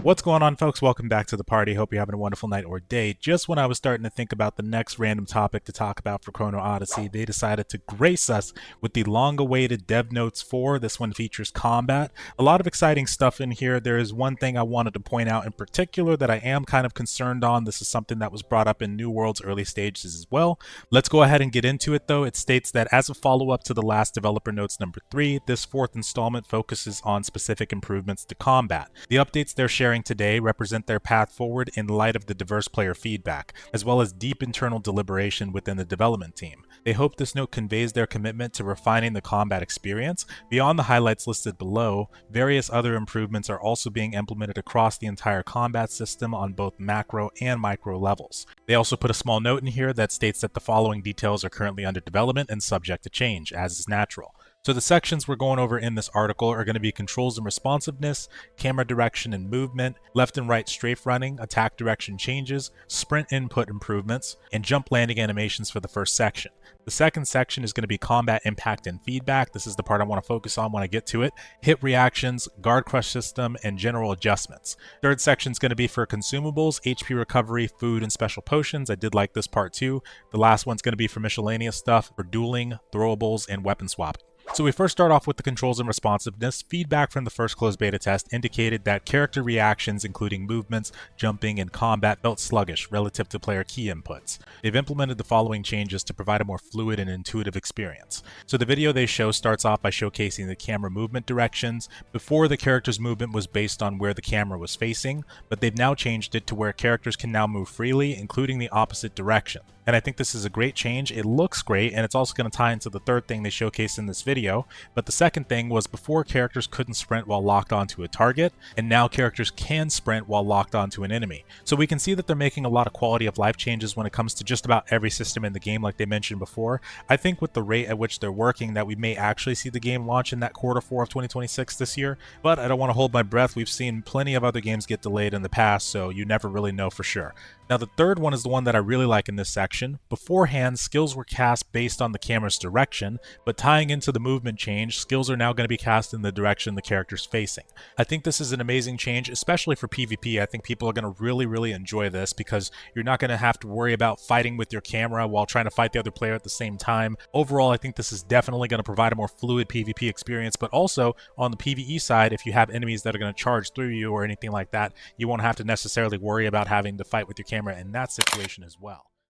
What's going on, folks? Welcome back to the party. Hope you're having a wonderful night or day. Just when I was starting to think about the next random topic to talk about for Chrono Odyssey, they decided to grace us with the long-awaited Dev Notes 4. This one features combat. A lot of exciting stuff in here. There is one thing I wanted to point out in particular that I am kind of concerned on. This is something that was brought up in New World's early stages as well. Let's go ahead and get into it, though. It states that as a follow-up to the last Developer Notes number 3, this fourth installment focuses on specific improvements to combat. The updates they're sharing today represent their path forward in light of the diverse player feedback, as well as deep internal deliberation within the development team. They hope this note conveys their commitment to refining the combat experience. Beyond the highlights listed below, various other improvements are also being implemented across the entire combat system on both macro and micro levels. They also put a small note in here that states that the following details are currently under development and subject to change, as is natural. So the sections we're going over in this article are going to be controls and responsiveness, camera direction and movement, left and right strafe running, attack direction changes, sprint input improvements, and jump landing animations for the first section. The second section is going to be combat impact and feedback. This is the part I want to focus on when I get to it. Hit reactions, guard crush system, and general adjustments. Third section is going to be for consumables, HP recovery, food, and special potions. I did like this part too. The last one's going to be for miscellaneous stuff, for dueling, throwables, and weapon swapping. So we first start off with the controls and responsiveness. Feedback from the first closed beta test indicated that character reactions, including movements, jumping, and combat, felt sluggish relative to player key inputs. They've implemented the following changes to provide a more fluid and intuitive experience. So the video they show starts off by showcasing the camera movement directions. Before, the character's movement was based on where the camera was facing, but they've now changed it to where characters can now move freely, including the opposite direction. And I think this is a great change. It looks great, and it's also going to tie into the third thing they showcased in this video. But the second thing was before characters couldn't sprint while locked onto a target, and now characters can sprint while locked onto an enemy. So we can see that they're making a lot of quality of life changes when it comes to just about every system in the game, like they mentioned before. I think with the rate at which they're working that we may actually see the game launch in that Q4 of 2026 this year, but I don't want to hold my breath. We've seen plenty of other games get delayed in the past, so you never really know for sure. Now the third one is the one that I really like in this section. Beforehand, skills were cast based on the camera's direction, but tying into the movement change, skills are now going to be cast in the direction the character's facing. I think this is an amazing change, especially for PvP. I think people are going to really enjoy this because you're not going to have to worry about fighting with your camera while trying to fight the other player at the same time. Overall, I think this is definitely going to provide a more fluid PvP experience, but also on the PvE side, if you have enemies that are going to charge through you or anything like that, you won't have to necessarily worry about having to fight with your camera in that situation as well.